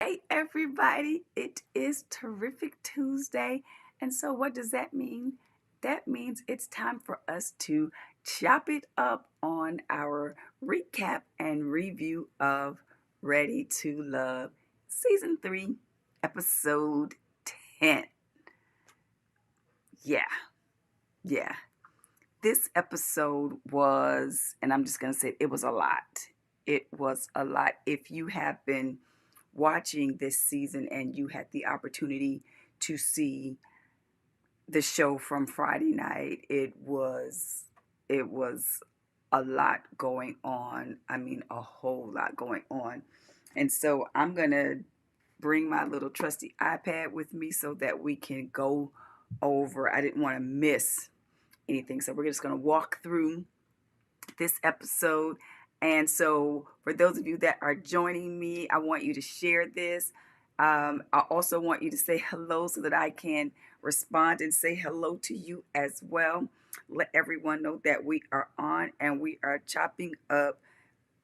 Hey everybody, it is Terrific Tuesday. And so, what does that mean? That means it's time for us to chop it up on our recap and review of Ready to Love Season 3, Episode 10. Yeah, yeah. This episode was, and I'm just going to say it was a lot. It was a lot. If you have been watching this season and you had the opportunity to see the show from Friday night, it was a lot going on. I mean, a whole lot going on. And so I'm going to bring my little trusty iPad with me so that we can go over. I didn't want to miss anything. So we're just going to walk through this episode. And so, for those of you that are joining me, I want you to share this. I also want you to say hello so that I can respond and say hello to you as well. Let everyone know that we are on and we are chopping up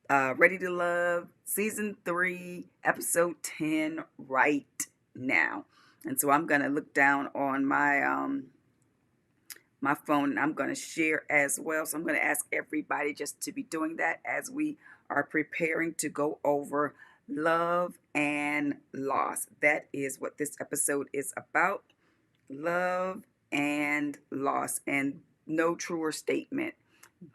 Ready to Love Season 3, Episode 10 right now. And so, I'm going to look down on my phone and I'm going to share as well. So I'm going to ask everybody just to be doing that as we are preparing to go over love and loss. That is what this episode is about. Love and loss, and no truer statement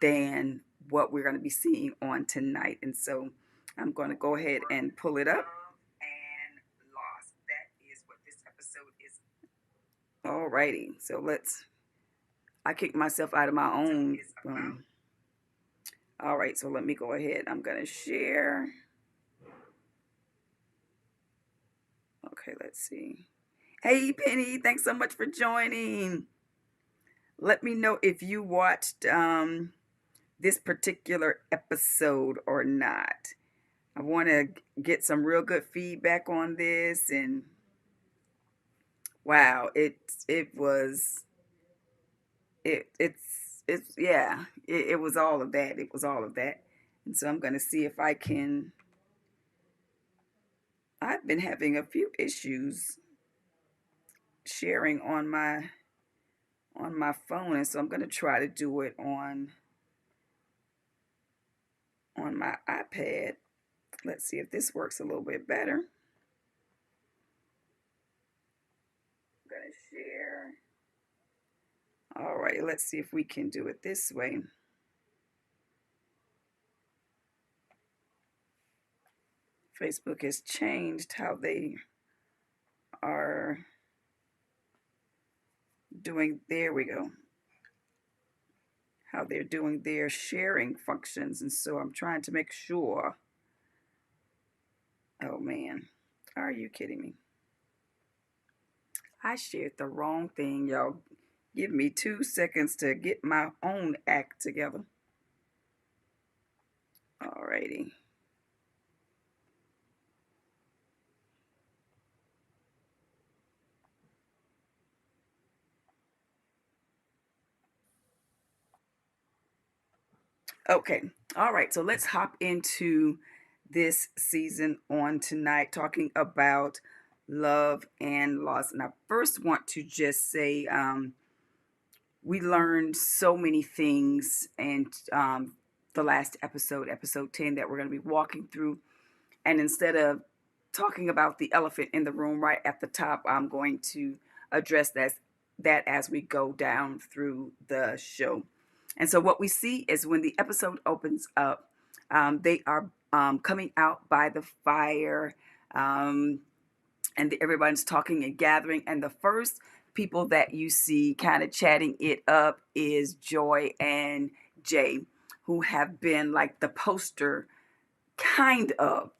than what we're going to be seeing on tonight. And so I'm going to go ahead and pull it up. And loss. That is what this episode is. Alrighty. So I kicked myself out of my own. All right, so let me go ahead. I'm going to share. Okay, let's see. Hey, Penny, thanks so much for joining. Let me know if you watched this particular episode or not. I want to get some real good feedback on this. And wow, it was all of that. It was all of that. And so I'm going to see if I can. I've been having a few issues sharing on my phone, and so I'm going to try to do it on my iPad. Let's see if this works a little bit better. I'm going to share. All right, let's see if we can do it this way. Facebook has changed how they are doing, there we go, how they're doing their sharing functions. And so I'm trying to make sure. Oh man, are you kidding me? I shared the wrong thing, y'all. Give me 2 seconds to get my own act together. Alrighty. Okay. All right. So let's hop into this season on tonight, talking about love and loss. And I first want to just say we learned so many things in the last episode, episode 10, that we're going to be walking through. And instead of talking about the elephant in the room right at the top, I'm going to address that as we go down through the show. And so what we see is when the episode opens up, they are coming out by the fire, and everybody's talking and gathering. And the first people that you see kind of chatting it up is Joy and Jay, who have been like the poster couple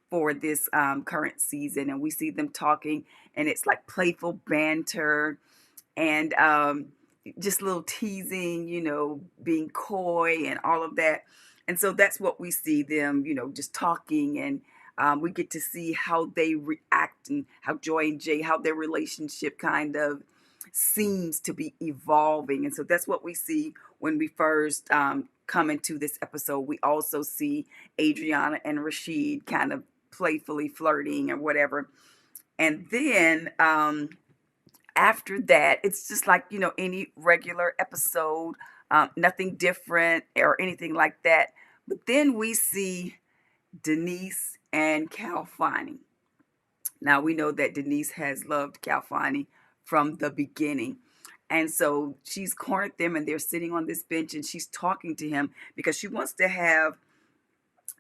for this current season. And we see them talking, and it's like playful banter and just a little teasing, being coy and all of that. And so that's what we see them, just talking. And we get to see how they react and how Joy and Jay, how their relationship kind of seems to be evolving. And so that's what we see when we first come into this episode. We also see Adriana and Rasheed kind of playfully flirting or whatever. And then after that, it's just like, any regular episode, nothing different or anything like that. But then we see Denise and Calfine. Now we know that Denise has loved Calfine from the beginning. And so she's cornered them and they're sitting on this bench and she's talking to him because she wants to have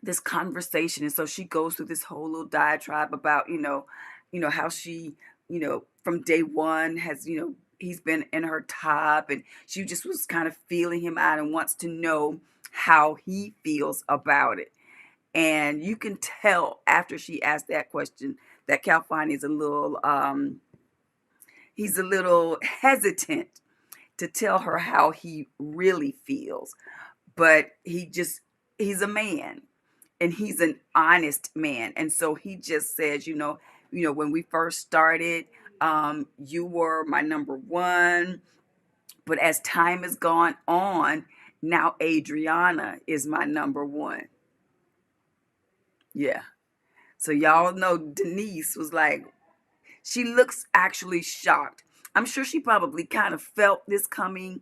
this conversation. And so she goes through this whole little diatribe about, how she, from day one has, he's been in her top and she just was kind of feeling him out and wants to know how he feels about it. And you can tell after she asked that question that Calfine is he's a little hesitant to tell her how he really feels. But he's a man and he's an honest man. And so he just says, when we first started, you were my number one. But as time has gone on, now Adriana is my number one. Yeah. So y'all know Denise was like, she looks actually shocked. I'm sure she probably kind of felt this coming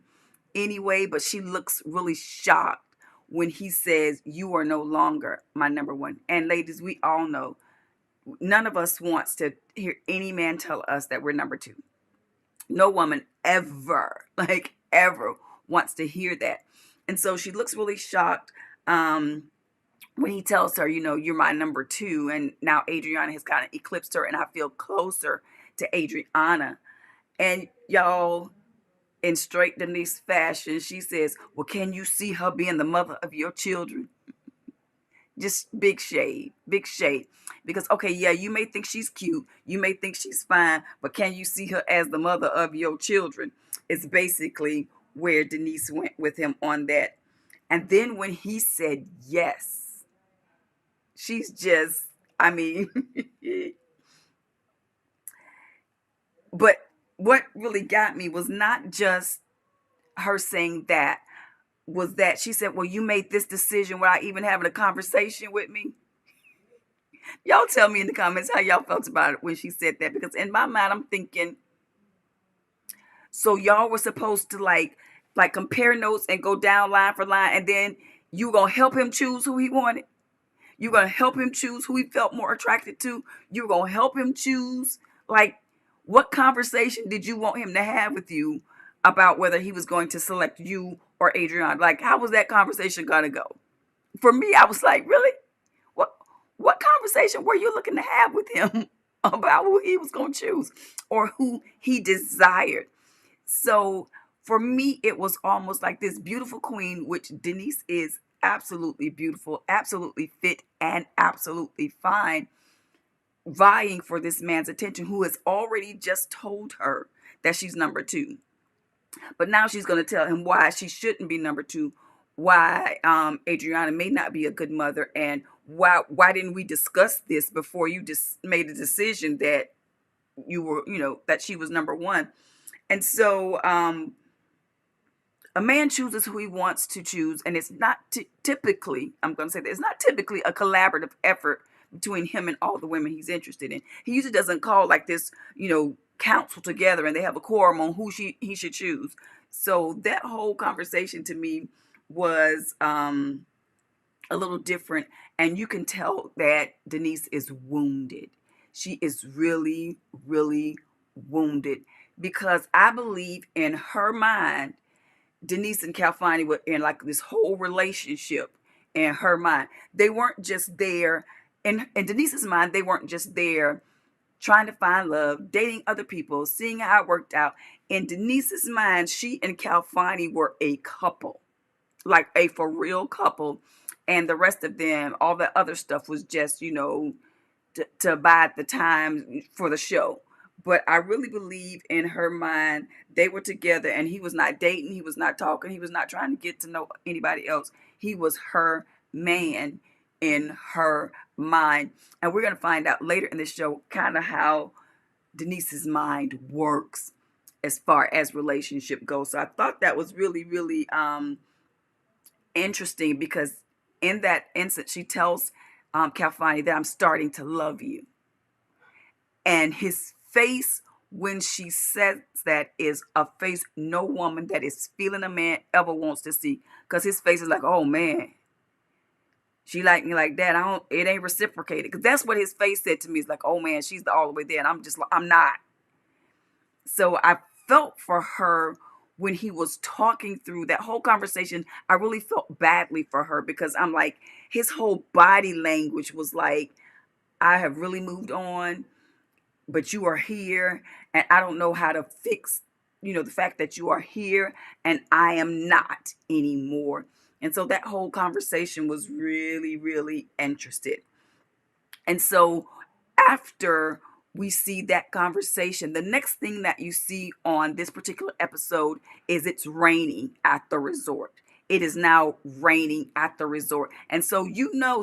anyway, but she looks really shocked when he says, you are no longer my number one. And ladies, we all know none of us wants to hear any man tell us that we're number two. No woman ever, like ever, wants to hear that. And so she looks really shocked. When he tells her, you're my number two, and now Adriana has kind of eclipsed her, and I feel closer to Adriana. And y'all, in straight Denise fashion, she says, well, can you see her being the mother of your children? Just big shade, big shade. Because, okay, yeah, you may think she's cute, you may think she's fine, but can you see her as the mother of your children? It's basically where Denise went with him on that. And then when he said yes, she's just, I mean, but what really got me was not just her saying that, was that she said, well, you made this decision without even having a conversation with me. Y'all tell me in the comments how y'all felt about it when she said that, because in my mind, I'm thinking, so y'all were supposed to like compare notes and go down line for line, and then you gonna help him choose who he wanted. You're going to help him choose who he felt more attracted to. You're going to help him choose, like, what conversation did you want him to have with you about whether he was going to select you or Adriana? Like, how was that conversation going to go? For me, I was like, really? What conversation were you looking to have with him about who he was going to choose or who he desired? So for me, it was almost like this beautiful queen, which Denise is absolutely beautiful, absolutely fit, and absolutely fine, vying for this man's attention, who has already just told her that she's number two. But now she's going to tell him why she shouldn't be number two, why Adriana may not be a good mother, and why didn't we discuss this before you just made a decision that you were, that she was number one. And so a man chooses who he wants to choose, and it's not typically, I'm going to say that, it's not typically a collaborative effort between him and all the women he's interested in. He usually doesn't call like this, council together and they have a quorum on who he should choose. So that whole conversation to me was a little different, and you can tell that Denise is wounded. She is really, really wounded, because I believe in her mind, Denise and Calfine were in like this whole relationship in her mind. They weren't just there, in Denise's mind, they weren't just there trying to find love, dating other people, seeing how it worked out. In Denise's mind, she and Calfine were a couple, like a for real couple. And the rest of them, all the other stuff was just, to bide the time for the show. But I really believe in her mind, they were together, and he was not dating, he was not talking, he was not trying to get to know anybody else. He was her man in her mind. And we're going to find out later in the show kind of how Denise's mind works as far as relationship goes. So I thought that was really, really interesting, because in that instance, she tells Calfine, that I'm starting to love you. And his face when she says that is a face no woman that is feeling a man ever wants to see. Because his face is like, oh man, she like me like that. It ain't reciprocated. Because that's what his face said to me. It's like, oh man, she's all the way there. And I'm just like, I'm not. So I felt for her when he was talking through that whole conversation. I really felt badly for her because I'm like, his whole body language was like, I have really moved on, but you are here, and I don't know how to fix, the fact that you are here and I am not anymore. And so that whole conversation was really, really interested. And so after we see that conversation, the next thing that you see on this particular episode is it's raining at the resort. It is now raining at the resort. And so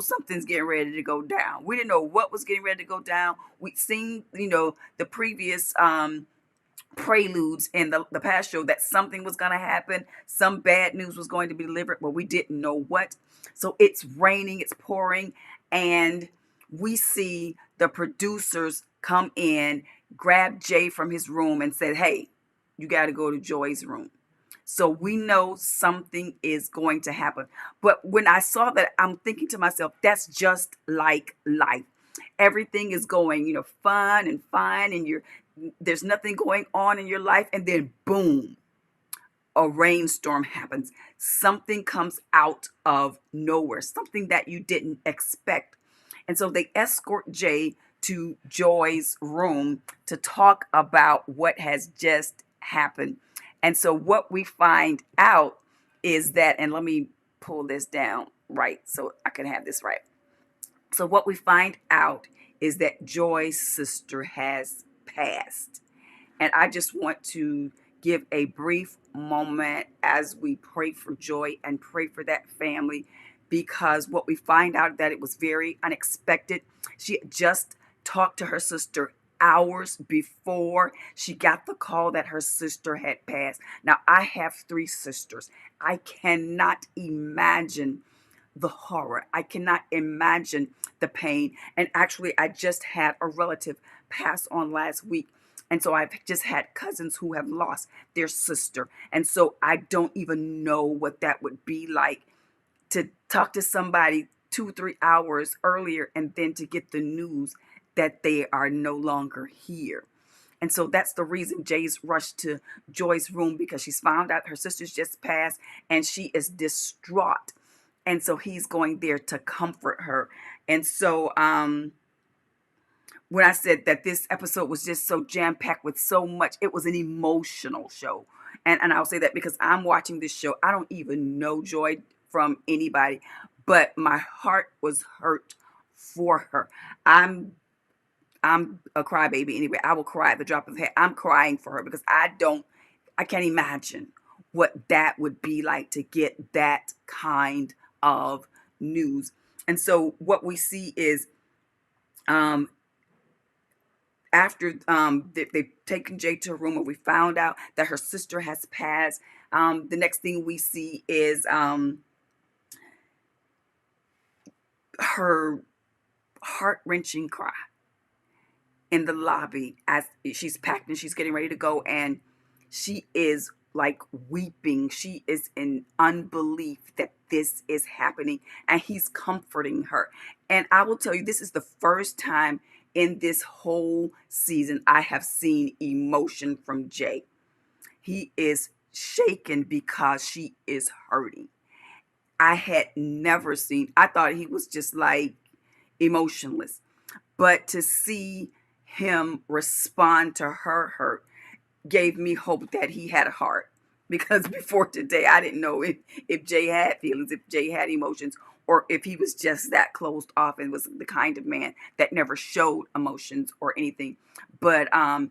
something's getting ready to go down. We didn't know what was getting ready to go down. We'd seen, the previous preludes in the past show that something was going to happen. Some bad news was going to be delivered, but we didn't know what. So it's raining, it's pouring, and we see the producers come in, grab Jay from his room and said, hey, you got to go to Joy's room. So we know something is going to happen. But when I saw that, I'm thinking to myself, that's just like life. Everything is going, fun and fine, and there's nothing going on in your life, and then boom, a rainstorm happens. Something comes out of nowhere, something that you didn't expect. And so they escort Jay to Joy's room to talk about what has just happened. And so what we find out is that, and let me pull this down right so I can have this right. So what we find out is that Joy's sister has passed. And I just want to give a brief moment as we pray for Joy and pray for that family, because what we find out that it was very unexpected. She had just talked to her sister hours before she got the call that her sister had passed. Now, I have 3 sisters. I cannot imagine the horror. I cannot imagine the pain. And actually, I just had a relative pass on last week. And so I've just had cousins who have lost their sister. And so I don't even know what that would be like to talk to somebody 2-3 hours earlier and then to get the news that they are no longer here. And so that's the reason Jay's rushed to Joy's room, because she's found out her sister's just passed and she is distraught. And so he's going there to comfort her. And so when I said that this episode was just so jam-packed with so much, it was an emotional show. And I'll say that because I'm watching this show. I don't even know Joy from anybody, but my heart was hurt for her. I'm a crybaby anyway. I will cry at the drop of a hat. I'm crying for her because I can't imagine what that would be like to get that kind of news. And so what we see is after they've taken Jay to a room where we found out that her sister has passed, the next thing we see is her heart-wrenching cry in the lobby as she's packed and she's getting ready to go, and she is like weeping. She is in unbelief that this is happening, and he's comforting her. And I will tell you, this is the first time in this whole season I have seen emotion from Jay. He is shaken because she is hurting. I had never seen, I thought he was just like emotionless, but to see him respond to her hurt gave me hope that he had a heart. Because before today, I didn't know if Jay had feelings, if Jay had emotions, or if he was just that closed off and was the kind of man that never showed emotions or anything. But I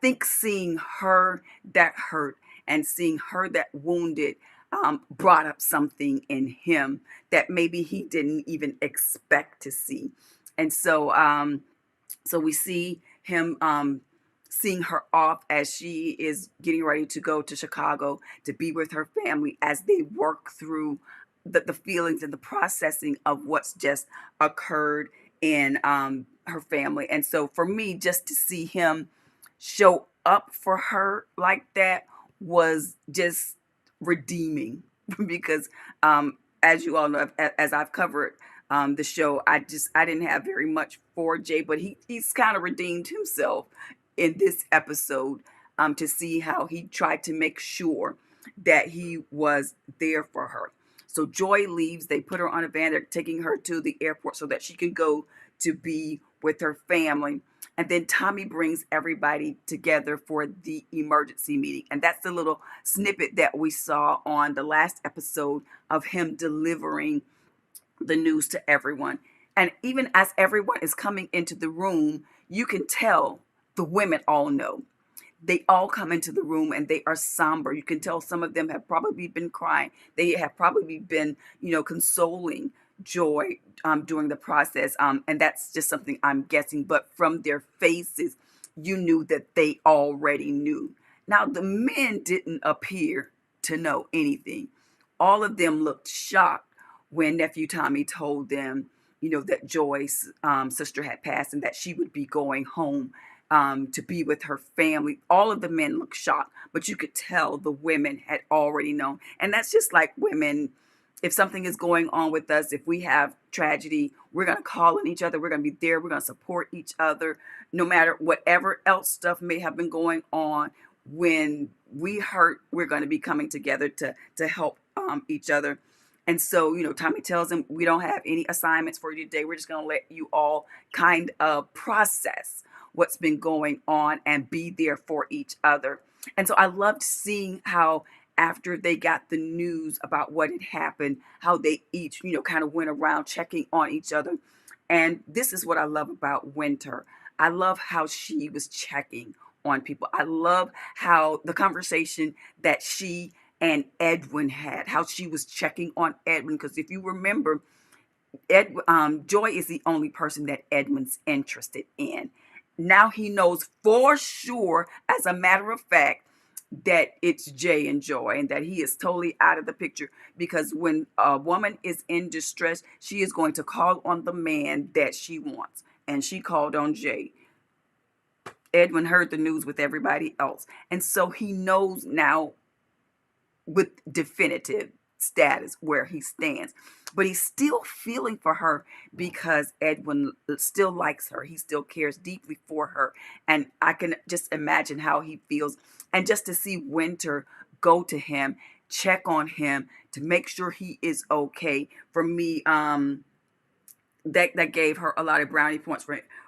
think seeing her that hurt and seeing her that wounded brought up something in him that maybe he didn't even expect to see. And so so we see him seeing her off as she is getting ready to go to Chicago to be with her family as they work through the feelings and the processing of what's just occurred in her family. And so for me, just to see him show up for her like that was just redeeming because as you all know, as I've covered the show, I didn't have very much for Jay, but he's kind of redeemed himself in this episode, to see how he tried to make sure that he was there for her. So Joy leaves. They put her on a van. They're taking her to the airport so that she can go to be with her family. And then Tommy brings everybody together for the emergency meeting. And that's the little snippet that we saw on the last episode of him delivering the news to everyone. And even as everyone is coming into the room, you can tell the women all know. They all come into the room and they are somber. You can tell some of them have probably been crying. They have probably been, consoling Joy during the process. And that's just something I'm guessing. But from their faces, you knew that they already knew. Now, the men didn't appear to know anything. All of them looked shocked when Nephew Tommy told them, that Joy's sister had passed and that she would be going home to be with her family. All of the men looked shocked, but you could tell the women had already known. And that's just like women. If something is going on with us, if we have tragedy, we're going to call on each other. We're going to be there. We're going to support each other, no matter whatever else stuff may have been going on. When we hurt, we're going to be coming together to help each other. And so, Tommy tells him, we don't have any assignments for you today. We're just going to let you all kind of process what's been going on and be there for each other. And so I loved seeing how after they got the news about what had happened, how they each, kind of went around checking on each other. And this is what I love about Winter. I love how she was checking on people. I love how the conversation that she and Edwin had, how she was checking on Edwin. Because if you remember, Joy is the only person that Edwin's interested in. Now he knows for sure, as a matter of fact, that it's Jay and Joy and that he is totally out of the picture, because when a woman is in distress, she is going to call on the man that she wants. And she called on Jay. Edwin heard the news with everybody else. And so he knows now with definitive status where he stands, but he's still feeling for her because Edwin still likes her. He still cares deeply for her. And I can just imagine how he feels. And just to see Winter go to him, check on him to make sure he is okay, for me, that gave her a lot of brownie points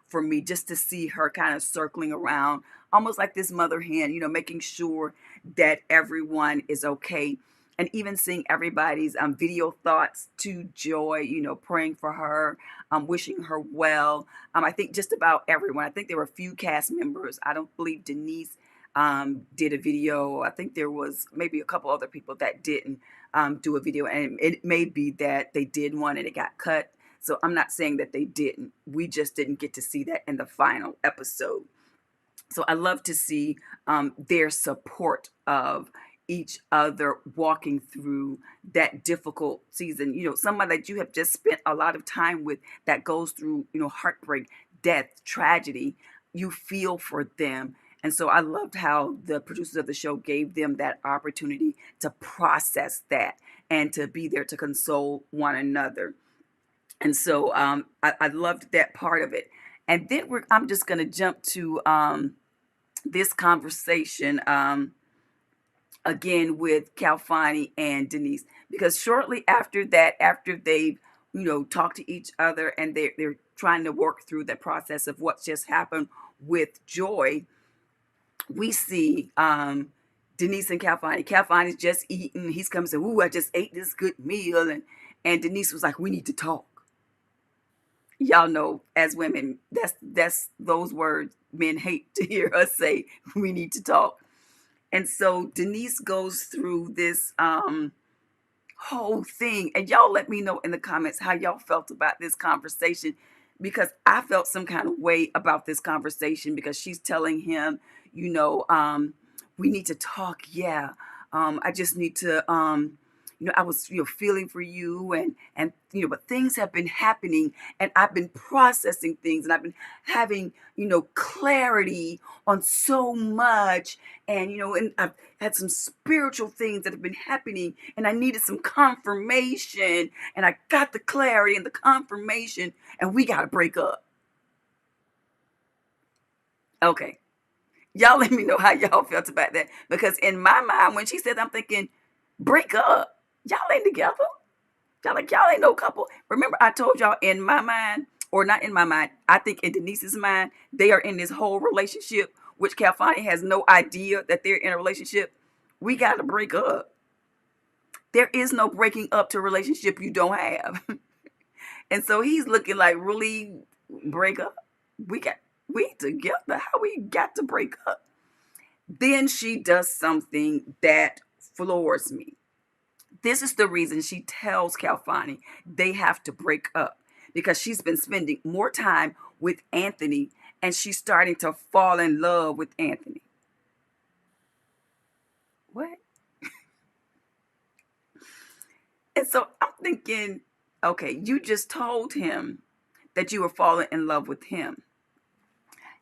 for me, just to see her kind of circling around, almost like this mother hen, making sure that everyone is okay. And even seeing everybody's video thoughts to Joy, praying for her, wishing her well. I think just about everyone. I think there were a few cast members. I don't believe Denise did a video. I think there was maybe a couple other people that didn't do a video. And it may be that they did one and it got cut. So I'm not saying that they didn't. We just didn't get to see that in the final episode. So I love to see their support of each other walking through that difficult season. Someone that you have just spent a lot of time with that goes through, heartbreak, death, tragedy. You feel for them. And so I loved how the producers of the show gave them that opportunity to process that and to be there to console one another. And so I loved that part of it. And then I'm just going to jump to this conversation again with Calfine and Denise, because shortly after that, after they've talked to each other and they're trying to work through the process of what's just happened with Joy, we see Denise and Calfine. Calfine is just eating. He's coming and saying, "Ooh, I just ate this good meal," and Denise was like, "We need to talk." Y'all know, as women, that's those words men hate to hear us say. We need to talk. And so Denise goes through this whole thing, and y'all let me know in the comments how y'all felt about this conversation, because I felt some kind of way about this conversation, because she's telling him, we need to talk. Yeah, I just need to I was, feeling for you, and but things have been happening, and I've been processing things, and I've been having, clarity on so much, and I've had some spiritual things that have been happening, and I needed some confirmation, and I got the clarity and the confirmation, and we got to break up. Okay. Y'all let me know how y'all felt about that. Because in my mind, when she said, I'm thinking, break up. Y'all ain't together. Y'all ain't no couple. Remember, I told y'all in my mind, or not in my mind, I think in Denise's mind, they are in this whole relationship, which Calfine has no idea that they're in a relationship. We got to break up. There is no breaking up to a relationship you don't have. And so he's looking like, really, break up? We together? How we got to break up? Then she does something that floors me. This is the reason she tells Calfine they have to break up, because she's been spending more time with Anthony, and she's starting to fall in love with Anthony. What? And so I'm thinking, okay, you just told him that you were falling in love with him.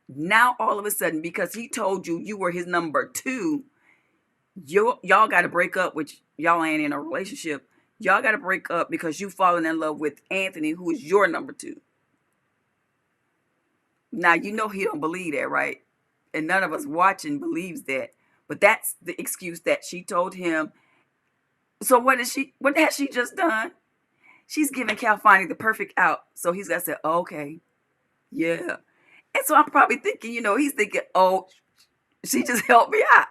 Now all of a sudden, because he told you you were his number two, y'all got to break up, which y'all ain't in a relationship. Y'all got to break up because you fallen in love with Anthony, who is your number two. Now, he don't believe that, right? And none of us watching believes that. But that's the excuse that she told him. So what has she just done? She's giving Calfine the perfect out. So he's got to say, okay, yeah. And so I'm probably thinking, he's thinking, oh, she just helped me out.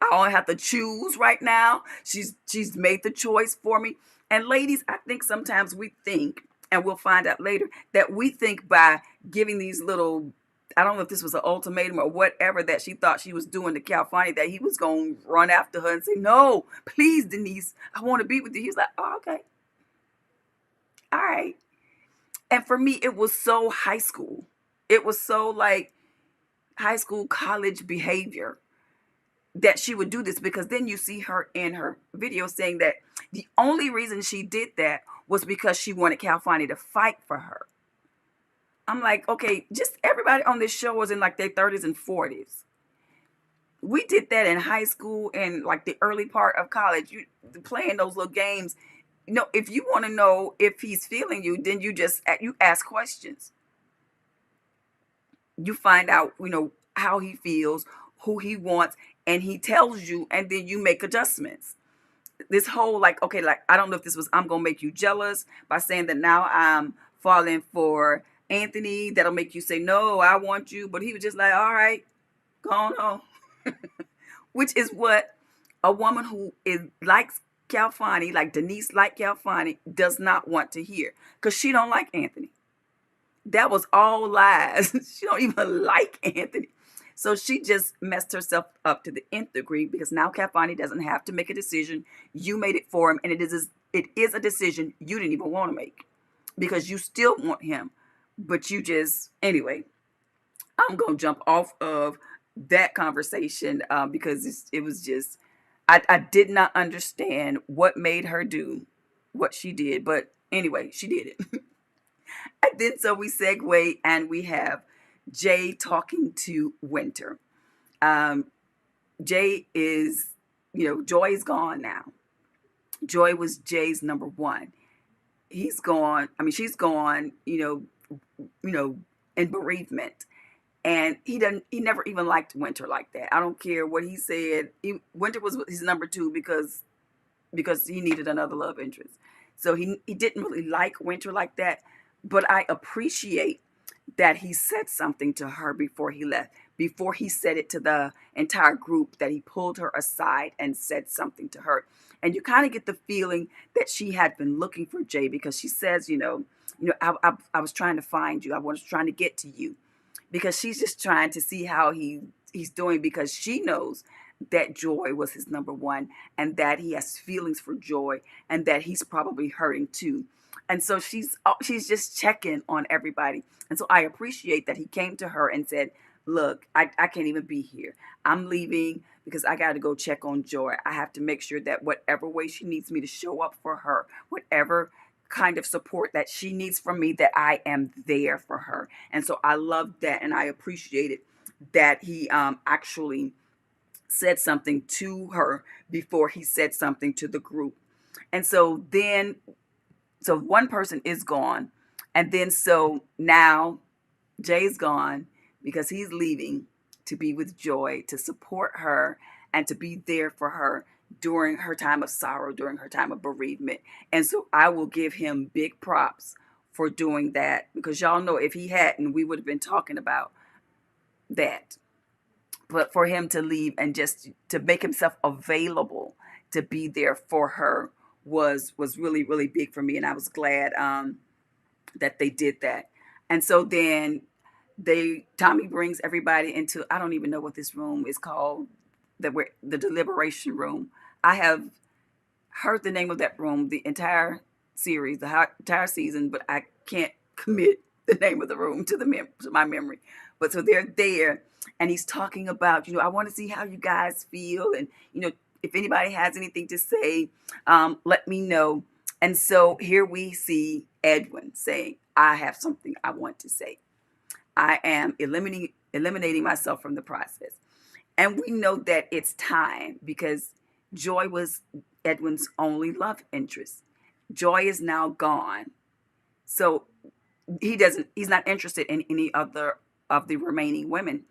I don't have to choose right now. She's made the choice for me. And ladies, I think sometimes we think, and we'll find out later, that we think by giving these little, I don't know if this was an ultimatum or whatever that she thought she was doing to Calfine, that he was going to run after her and say, no, please, Denise, I want to be with you. He was like, oh, okay. All right. And for me, it was so high school. It was so like high school, college behavior that she would do this, because then you see her in her video saying that the only reason she did that was because she wanted Calfine to fight for her. I'm like, okay, just everybody on this show was in like their 30s and 40s. We did that in high school and like the early part of college. You playing those little games. If you want to know if he's feeling you, then you ask questions. You find out, how he feels, who he wants, and he tells you, and then you make adjustments. This whole like, okay, like, I don't know if this was, I'm gonna make you jealous by saying that now I'm falling for Anthony, that'll make you say, no, I want you. But he was just like, all right, go on. Which is what a woman who likes Calfine, like Denise like Calfine, does not want to hear, because she don't like Anthony. That was all lies. She don't even like Anthony. So she just messed herself up to the nth degree, because now Calfine doesn't have to make a decision. You made it for him, and it is a decision you didn't even want to make, because you still want him. But you just, anyway, I'm going to jump off of that conversation because it was just, I did not understand what made her do what she did. But anyway, she did it. And then so we segue and we have Jay talking to Winter. Jay is, Joy is gone now. Joy was Jay's number one. He's gone. I mean, she's gone, in bereavement. And he never even liked Winter like that. I don't care what he said. Winter was his number two because he needed another love interest. So he didn't really like Winter like that. But I appreciate that he said something to her before he left, before he said it to the entire group, that he pulled her aside and said something to her. And you kind of get the feeling that she had been looking for Jay, because she says, I was trying to find you. I was trying to get to you, because she's just trying to see how he's doing, because she knows that Joy was his number one, and that he has feelings for Joy, and that he's probably hurting too. And so she's just checking on everybody. And so I appreciate that he came to her and said, look, I can't even be here. I'm leaving because I got to go check on Joy. I have to make sure that whatever way she needs me to show up for her, whatever kind of support that she needs from me, that I am there for her. And so I love that, and I appreciated that he actually said something to her before he said something to the group. And so then, so one person is gone, and then so now Jay's gone because he's leaving to be with Joy, to support her and to be there for her during her time of sorrow, during her time of bereavement. And so I will give him big props for doing that, because y'all know if he hadn't, we would have been talking about that. But for him to leave and just to make himself available to be there for her was really, really big for me, and I was glad that they did that. And so then Tommy brings everybody into, I don't even know what this room is called, the deliberation room. I have heard the name of that room the entire series, the entire season, but I can't commit the name of the room to to my memory. But so they're there, and he's talking about, I want to see how you guys feel, and if anybody has anything to say, let me know. And so here we see Edwin saying, I have something I want to say. I am eliminating myself from the process. And we know that it's time, because Joy was Edwin's only love interest. Joy is now gone. So he's not interested in any other of the remaining women.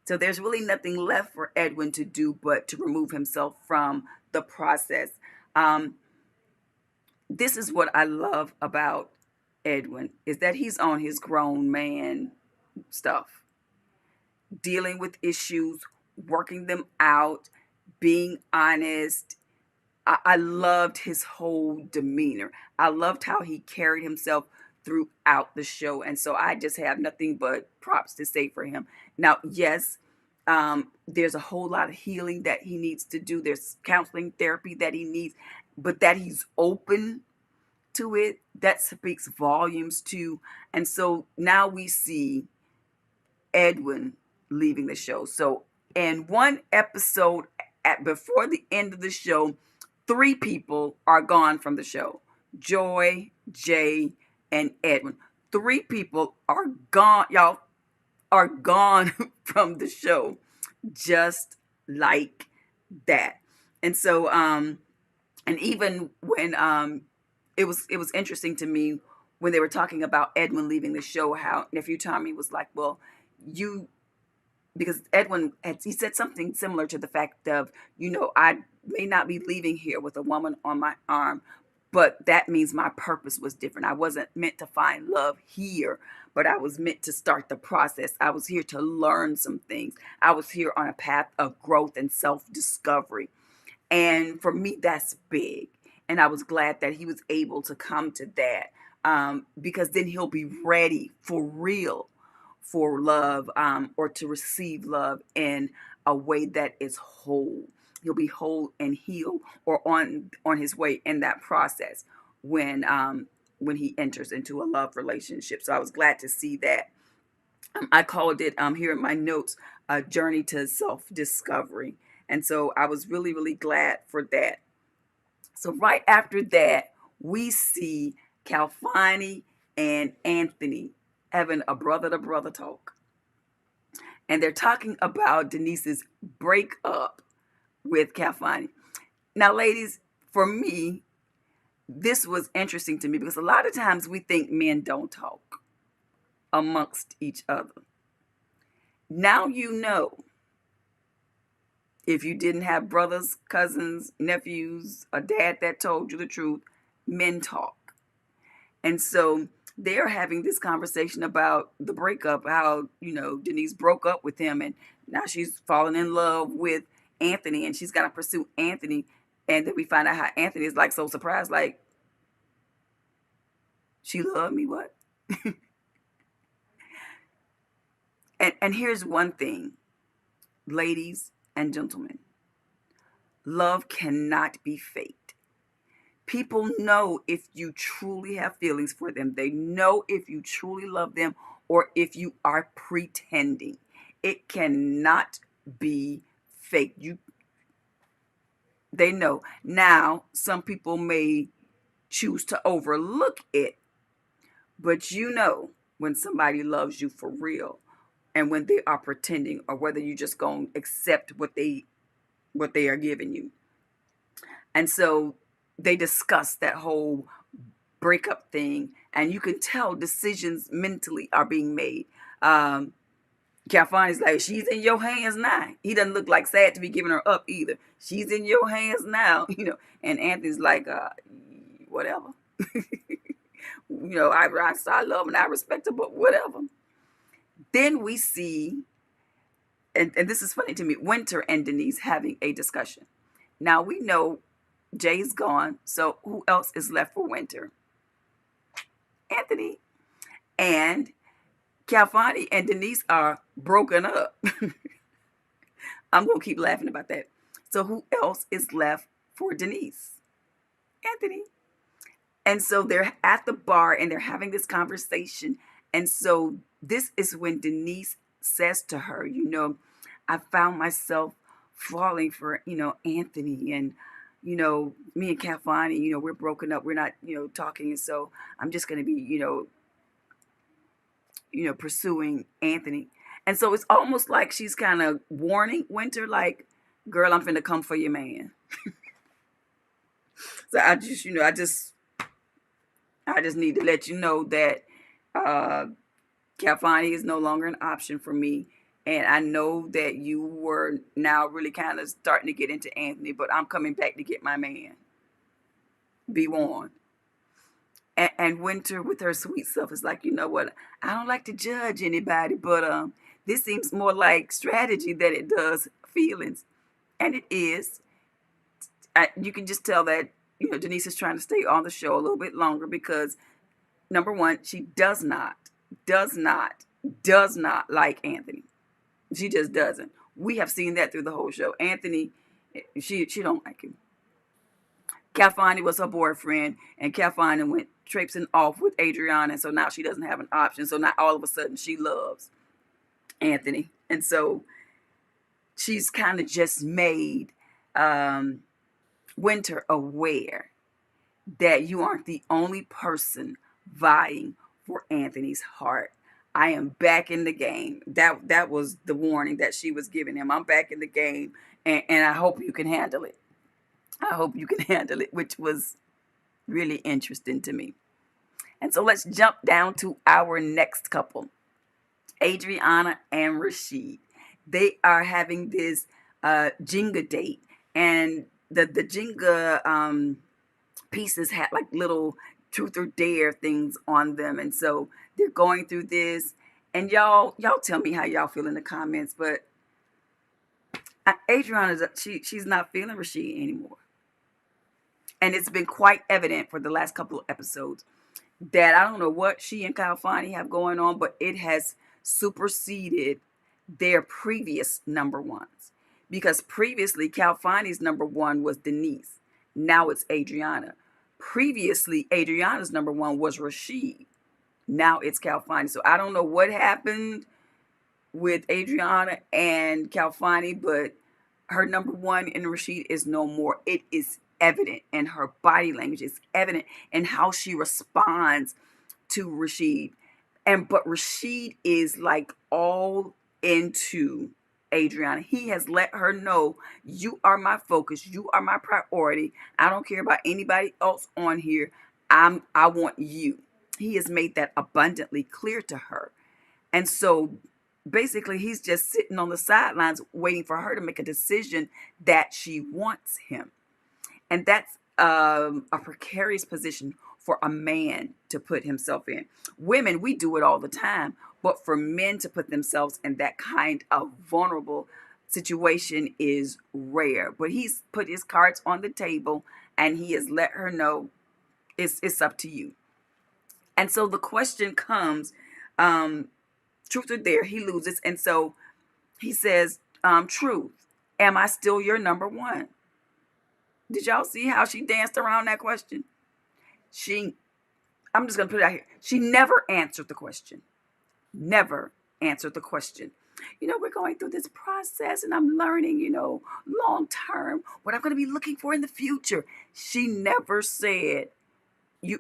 So there's really nothing left for Edwin to do but to remove himself from the process. Um, this is what I love about Edwin, is that he's on his grown man stuff, dealing with issues, working them out, being honest. I loved his whole demeanor. I loved how he carried himself throughout the show. And so I just have nothing but props to say for him. Now, yes, there's a whole lot of healing that he needs to do. There's counseling therapy that he needs, but that he's open to it, that speaks volumes too. And so now we see Edwin leaving the show. So in one episode, before the end of the show, 3 people are gone from the show: Joy, Jay, and Edwin. 3 people are gone, y'all, are gone from the show, just like that. And so and even when it was interesting to me when they were talking about Edwin leaving the show, how nephew Tommy was like, well, you, because Edwin he said something similar to the fact of, I may not be leaving here with a woman on my arm, but that means my purpose was different. I wasn't meant to find love here, but I was meant to start the process. I was here to learn some things. I was here on a path of growth and self-discovery. And for me, that's big. And I was glad that he was able to come to that, because then he'll be ready for real, for love, or to receive love in a way that is whole. He'll be whole and healed, or on his way in that process when he enters into a love relationship. So I was glad to see that. I called it, here in my notes, a journey to self-discovery. And so I was really, really glad for that. So right after that, we see Calfine and Anthony having a brother-to-brother talk. And they're talking about Denise's breakup with Calfine. Now, ladies, for me, this was interesting to me, because a lot of times we think men don't talk amongst each other. Now you know, if you didn't have brothers, cousins, nephews, a dad that told you the truth, men talk. And so they're having this conversation about the breakup, how, Denise broke up with him, and now she's falling in love with Anthony, and she's going to pursue Anthony. And then we find out how Anthony is like so surprised, like, she loved me, what? And here's one thing, ladies and gentlemen: love cannot be faked. People know if you truly have feelings for them. They know if you truly love them, or if you are pretending. It cannot be fake. They know. Now, some people may choose to overlook it, but you know when somebody loves you for real and when they are pretending, or whether you just gonna accept what they are giving you. And so they discuss that whole breakup thing, and you can tell decisions mentally are being made. Calfine's like, she's in your hands now. He doesn't look like sad to be giving her up either. She's in your hands now, And Anthony's like, whatever. I love and I respect her, but whatever. Then we see, and this is funny to me, Winter and Denise having a discussion. Now we know Jay's gone, so who else is left for Winter? Anthony. And Calfine and Denise are broken up. I'm going to keep laughing about that. So who else is left for Denise? Anthony. And so they're at the bar and they're having this conversation. And so this is when Denise says to her, I found myself falling for, Anthony, and, me and Calfine, we're broken up. We're not, talking. And so I'm just going to be, pursuing Anthony. And so it's almost like she's kind of warning Winter, like, girl, I'm finna come for your man. So I just need to let you know that Calfine is no longer an option for me. And I know that you were now really kind of starting to get into Anthony, but I'm coming back to get my man. Be warned. And Winter, with her sweet self, is like, you know what? I don't like to judge anybody, but this seems more like strategy than it does feelings. And it is. You can just tell that, Denise is trying to stay on the show a little bit longer because, number one, she does not like Anthony. She just doesn't. We have seen that through the whole show. Anthony, she don't like him. Calfine was her boyfriend, and Calfine went traipsing off with Adriana, and so now she doesn't have an option. So now all of a sudden she loves Anthony. And so she's kind of just made Winter aware that you aren't the only person vying for Anthony's heart. I am back in the game. That was the warning that she was giving him. I'm back in the game, and I hope you can handle it. I hope you can handle it, which was really interesting to me. And so let's jump down to our next couple, Adriana and Rasheed. They are having this Jenga date, and the Jenga pieces had like little truth or dare things on them, and so they're going through this. And y'all tell me how y'all feel in the comments. But Adriana, she's not feeling Rasheed anymore. And it's been quite evident for the last couple of episodes that I don't know what she and Calfine have going on, but it has superseded their previous number ones. Because previously, Calfine's number one was Denise. Now it's Adriana. Previously, Adriana's number one was Rasheed. Now it's Calfine. So I don't know what happened with Adriana and Calfine, but her number one in Rasheed is no more. It is evident in her body language. It's evident in how she responds to Rasheed. But Rasheed is like all into Adriana. He has let her know, you are my focus. You are my priority. I don't care about anybody else on here. I want you. He has made that abundantly clear to her. And so basically he's just sitting on the sidelines waiting for her to make a decision that she wants him. And that's a precarious position for a man to put himself in. Women, we do it all the time. But for men to put themselves in that kind of vulnerable situation is rare. But he's put his cards on the table and he has let her know it's up to you. And so the question comes, truth or dare, he loses. And so he says, truth, am I still your number one? Did y'all see how she danced around that question? I'm just going to put it out here. She never answered the question. Never answered the question. we're going through this process and I'm learning, long term, what I'm going to be looking for in the future. She never said,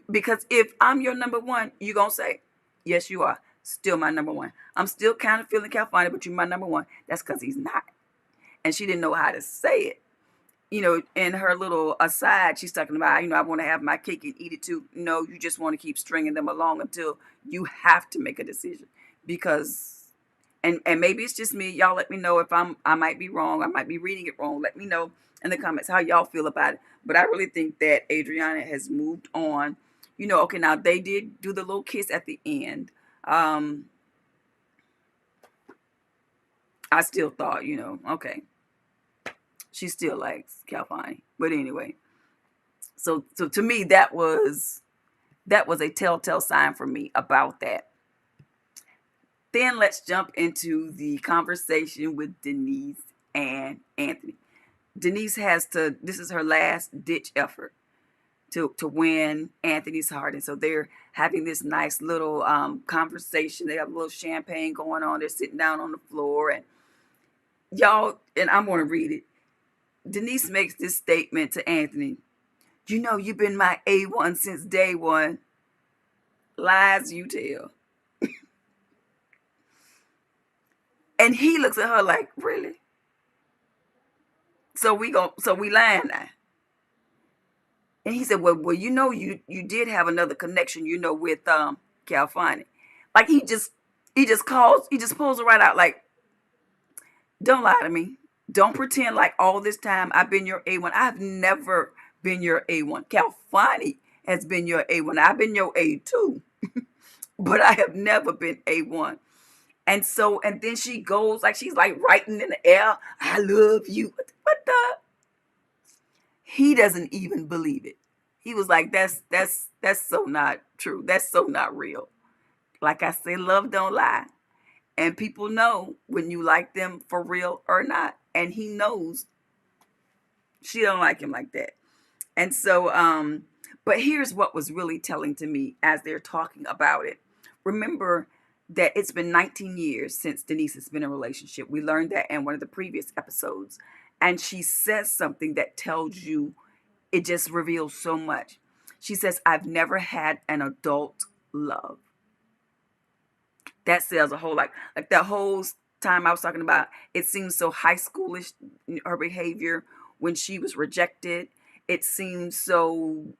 because if I'm your number one, you're going to say, yes, you are still my number one. I'm still kind of feeling Calfine, but you're my number one. That's because he's not. And she didn't know how to say it. In her little aside, she's talking about, I want to have my cake and eat it too. No, you just want to keep stringing them along until you have to make a decision. Because, and maybe it's just me. Y'all let me know if I might be wrong. I might be reading it wrong. Let me know in the comments how y'all feel about it. But I really think that Adriana has moved on. Okay, now they did do the little kiss at the end. I still thought, okay, she still likes Calfine. But anyway, so to me that was a telltale sign for me about that. Then let's jump into the conversation with Denise and Anthony. Denise this is her last ditch effort to win Anthony's heart. And so they're having this nice little conversation. They have a little champagne going on. They're sitting down on the floor. And y'all, and I'm going to read it. Denise makes this statement to Anthony. You've been my A1 since day one. Lies you tell. And he looks at her like, really? So we lying now. And he said, well, you did have another connection, with Calfine. Like he just pulls it right out. Like, don't lie to me. Don't pretend like all this time I've been your A1. I've never been your A1. Calfine has been your A1. I've been your A2, but I have never been A1. And then she goes like she's like writing in the air, I love you. What the? He doesn't even believe it. He was like, that's so not true. That's so not real. Like I said, love don't lie. And people know when you like them for real or not. And he knows she don't like him like that. And so, but here's what was really telling to me as they're talking about it. Remember that it's been 19 years since Denise has been in a relationship. We learned that in one of the previous episodes. And she says something that tells you, it just reveals so much. She says, I've never had an adult love. That says a whole, like that whole time I was talking about, it seems so high schoolish, her behavior when she was rejected. It seems so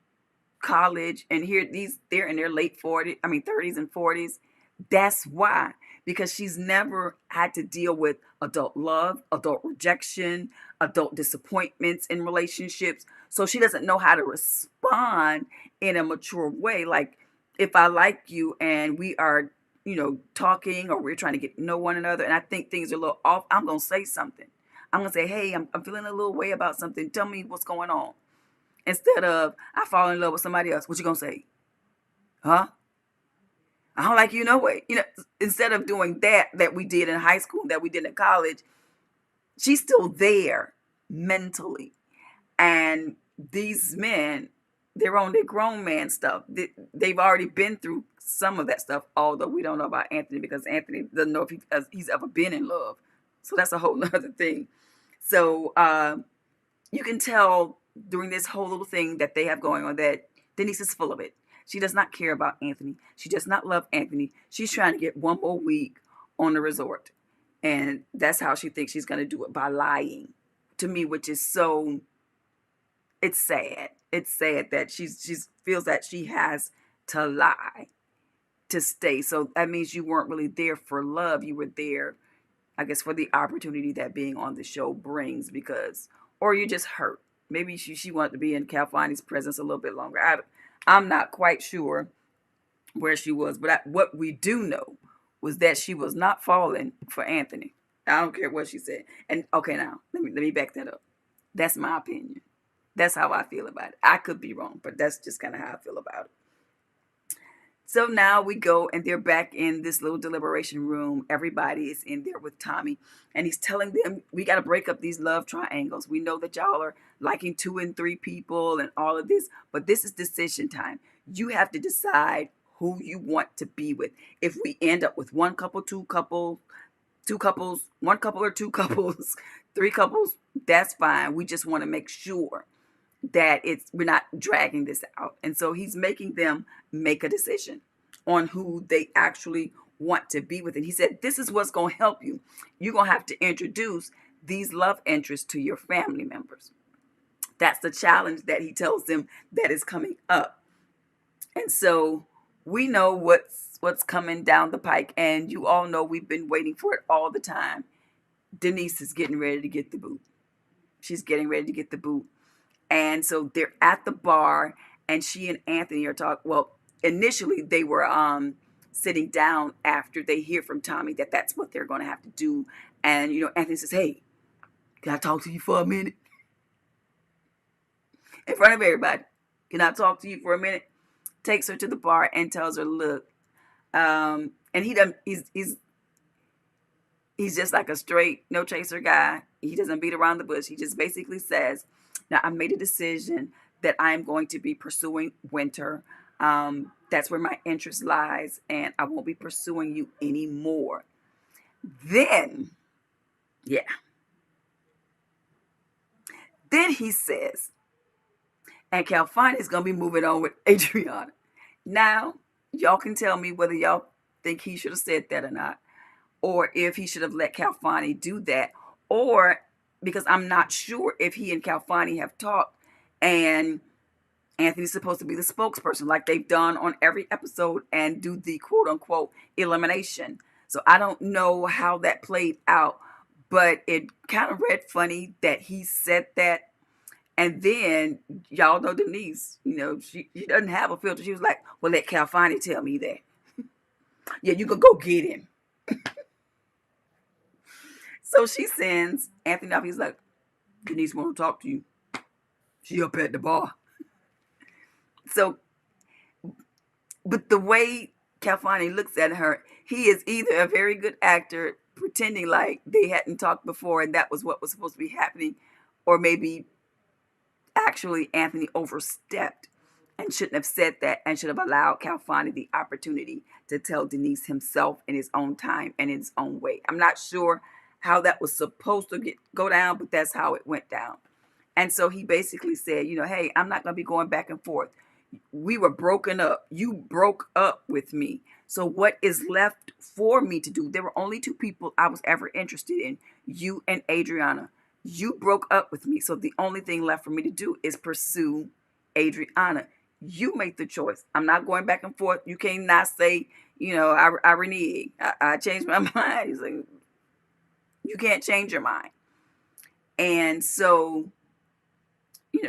college, and here they're in their late 30s and 40s. That's why, because she's never had to deal with adult love, adult rejection, adult disappointments in relationships. So she doesn't know how to respond in a mature way. Like, if I like you and we are, talking, or we're trying to get to know one another, and I think things are a little off, I'm going to say something. I'm going to say, hey, I'm feeling a little way about something. Tell me what's going on. Instead of, I fall in love with somebody else. What you going to say? Huh? I don't like you no way. Instead of doing that we did in high school, that we did in college, she's still there mentally. And these men, they're on their grown man stuff. They've already been through some of that stuff, although we don't know about Anthony, because Anthony doesn't know if he's ever been in love. So that's a whole nother thing. So you can tell during this whole little thing that they have going on that Denise is full of it. She does not care about Anthony. She does not love Anthony. She's trying to get one more week on the resort. And that's how she thinks she's going to do it, by lying to me, which is so, it's sad. It's sad that she feels that she has to lie to stay. So that means you weren't really there for love. You were there, I guess, for the opportunity that being on the show brings, or you just hurt. Maybe she wanted to be in Calfine's presence a little bit longer. I'm not quite sure where she was, but what we do know was that she was not falling for Anthony. I don't care what she said. And okay, now let me back that up. That's my opinion. That's how I feel about it. I could be wrong, but that's just kind of how I feel about it. So now we go, and they're back in this little deliberation room. Everybody is in there with Tommy, and he's telling them, we got to break up these love triangles. We know that y'all are liking 2 and 3 people and all of this, but this is decision time. You have to decide who you want to be with. If we end up with 1 couple, 2 couple, two couples, one couple or two couples, three couples, that's fine. We just want to make sure that we're not dragging this out. And so he's making them make a decision on who they actually want to be with. And he said, this is what's going to help you. You're going to have to introduce these love interests to your family members. That's the challenge that he tells them that is coming up. And so we know what's coming down the pike, and you all know we've been waiting for it all the time. Denise is getting ready to get the boot. She's getting ready to get the boot. And so they're at the bar, and she and Anthony are talking. Well, initially they were sitting down after they hear from Tommy that that's what they're going to have to do. And Anthony says, "Hey, can I talk to you for a minute?" In front of everybody. "Can I talk to you for a minute?" Takes her to the bar and tells her, "Look," and he doesn't. He's just like a straight no chaser guy. He doesn't beat around the bush. He just basically says, "Now I made a decision that I'm going to be pursuing Winter. That's where my interest lies, and I won't be pursuing you anymore." Then, yeah. Then he says, and Calfine is going to be moving on with Adriana. Now, y'all can tell me whether y'all think he should have said that or not, or if he should have let Calfine do that, or because I'm not sure if he and Calfine have talked, and Anthony's supposed to be the spokesperson like they've done on every episode and do the quote unquote elimination. So I don't know how that played out, but it kind of read funny that he said that. And then y'all know Denise, she doesn't have a filter. She was like, "Well, let Calfine tell me that." Yeah, you can go get him. So she sends Anthony off. He's like, "Denise want to talk to you. She up at the bar." So, but the way Calfine looks at her, he is either a very good actor pretending like they hadn't talked before and that was what was supposed to be happening, or maybe actually Anthony overstepped and shouldn't have said that and should have allowed Calfine the opportunity to tell Denise himself in his own time and in his own way. I'm not sure how that was supposed to go down, but that's how it went down. And so he basically said, "Hey, I'm not going to be going back and forth. We were broken up. You broke up with me. So what is left for me to do? There were only two people I was ever interested in, you and Adriana. You broke up with me. So the only thing left for me to do is pursue Adriana. You make the choice. I'm not going back and forth. You can't not say, I renege. I changed my mind." He's like, "You can't change your mind." And so,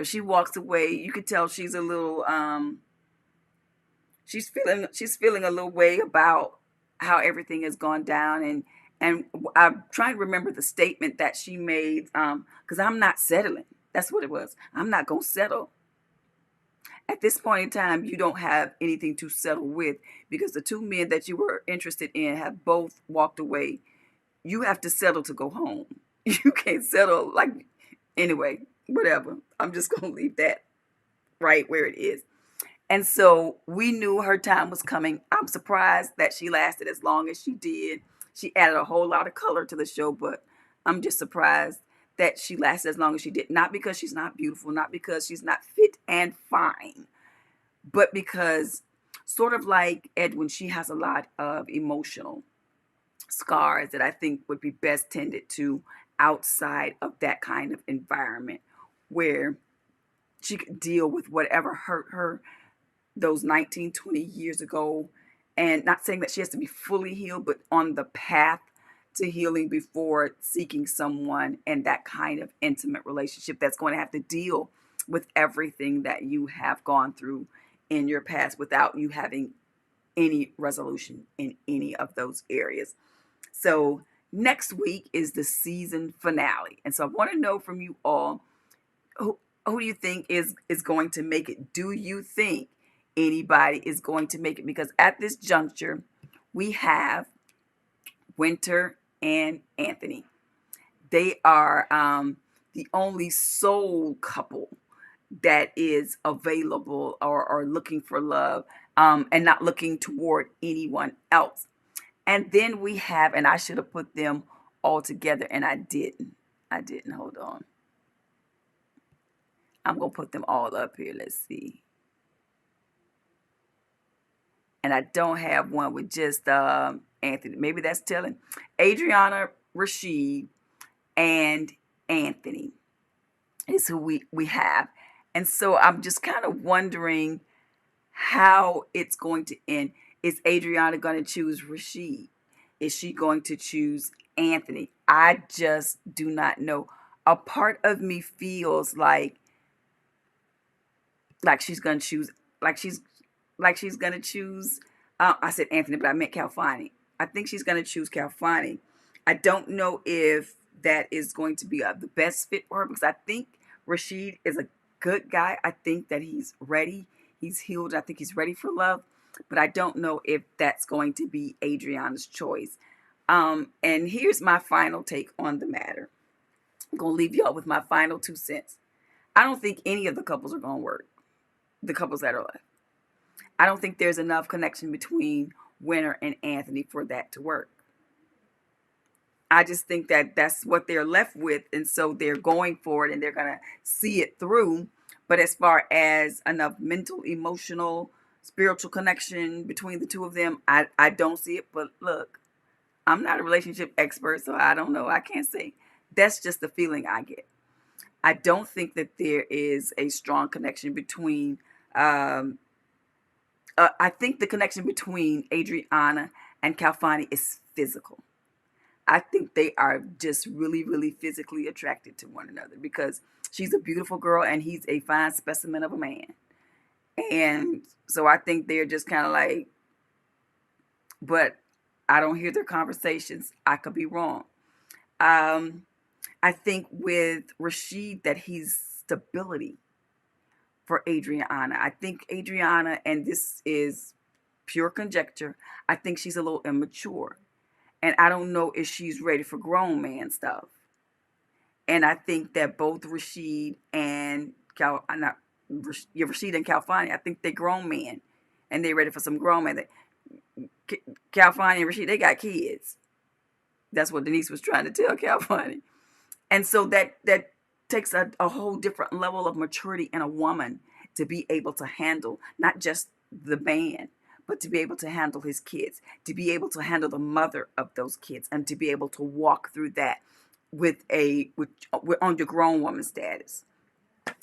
she walks away. You could tell she's a little, she's feeling a little way about how everything has gone down. And I'm trying to remember the statement that she made, because I'm not settling. That's what it was. I'm not going to settle. At this point in time, you don't have anything to settle with because the two men that you were interested in have both walked away. You have to settle to go home. You can't settle anyway, whatever. I'm just going to leave that right where it is. And so we knew her time was coming. I'm surprised that she lasted as long as she did. She added a whole lot of color to the show, but I'm just surprised that she lasted as long as she did. Not because she's not beautiful, not because she's not fit and fine, but because, sort of like Edwin, she has a lot of emotional scars that I think would be best tended to outside of that kind of environment where she could deal with whatever hurt her those 19, 20 years ago. And not saying that she has to be fully healed, but on the path to healing before seeking someone and that kind of intimate relationship that's going to have to deal with everything that you have gone through in your past without you having any resolution in any of those areas. So next week is the season finale. And so I want to know from you all, who do you think is going to make it? Do you think anybody is going to make it? Because at this juncture, we have Winter and Anthony. They are the only soul couple that is available or looking for love and not looking toward anyone else. And then we have, and I should have put them all together, and I didn't. I didn't. Hold on. I'm going to put them all up here. Let's see. And I don't have one with just Anthony. Maybe that's telling. Adriana, Rasheed, and Anthony is who we have. And so I'm just kind of wondering how it's going to end. Is Adriana going to choose Rasheed? Is she going to choose Anthony? I just do not know. A part of me feels like she's going to choose, like she's going to choose. I said Anthony, but I meant Calfine. I think she's going to choose Calfine. I don't know if that is going to be the best fit for her, because I think Rasheed is a good guy. I think that he's ready. He's healed. I think he's ready for love, but I don't know if that's going to be Adriana's choice. And here's my final take on the matter. I'm going to leave y'all with my final 2 cents. I don't think any of the couples are going to work. The couples that are left. I don't think there's enough connection between Winter and Anthony for that to work. I just think that that's what they're left with, and so they're going for it, and they're going to see it through. But as far as enough mental, emotional, spiritual connection between the two of them, I don't see it. But look, I'm not a relationship expert, so I don't know. I can't say. That's just the feeling I get. I don't think that there is a strong connection between I think the connection between Adriana and Calfani is physical. I think they are just really, really physically attracted to one another, because she's a beautiful girl and he's a fine specimen of a man. And so I think they're just kind of like, but I don't hear their conversations. I could be wrong. Um, I think with Rasheed that he's stability for Adriana. I think Adriana, and this is pure conjecture, I think she's a little immature. And I don't know if she's ready for grown man stuff. And I think that both Rasheed and Rasheed and Calfani, I think they're grown men, and they're ready for some grown men. Calfani and Rasheed, they got kids. That's what Denise was trying to tell Calfani. And so that takes a whole different level of maturity in a woman to be able to handle not just the man, but to be able to handle his kids, to be able to handle the mother of those kids, and to be able to walk through that with on your grown woman status.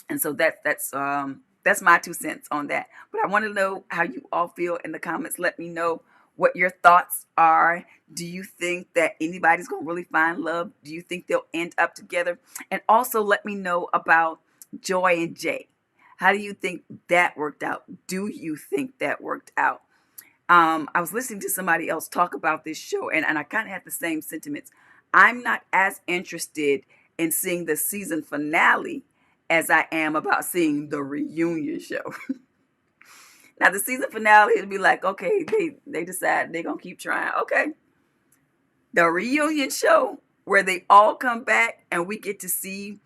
And so that's my 2 cents on that. But I want to know how you all feel in the comments. Let me know what your thoughts are. Do you think that anybody's going to really find love? Do you think they'll end up together? And also let me know about Joy and Jay. How do you think that worked out? Do you think that worked out? I was listening to somebody else talk about this show, and I kind of had the same sentiments. I'm not as interested in seeing the season finale as I am about seeing the reunion show. Now, the season finale, it'll be like, okay, they decide they're going to keep trying. Okay. The reunion show where they all come back and we get to see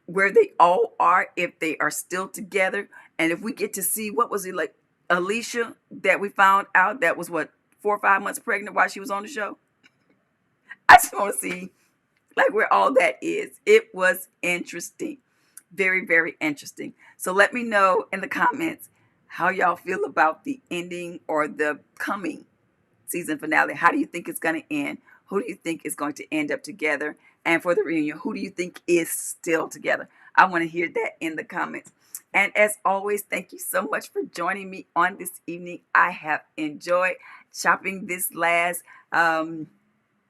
where they all are, if they are still together. And if we get to see, what was it like, Alicia, that we found out that was what, 4 or 5 months pregnant while she was on the show. I just want to see like where all that is. It was interesting. Very, very interesting. So let me know in the comments how y'all feel about the ending or the coming season finale. How do you think it's going to end? Who do you think is going to end up together? And for the reunion, who do you think is still together? I want to hear that in the comments. And as always, thank you so much for joining me on this evening. I have enjoyed chopping this last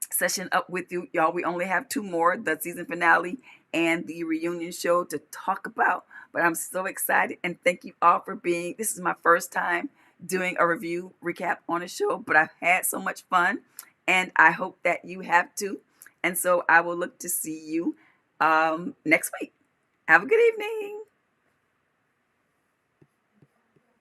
session up with you. Y'all, we only have 2 more, the season finale and the reunion show to talk about. But I'm so excited, and thank you all for being. This is my first time doing a review recap on a show, but I've had so much fun, and I hope that you have too. And so I will look to see you next week. Have a good evening.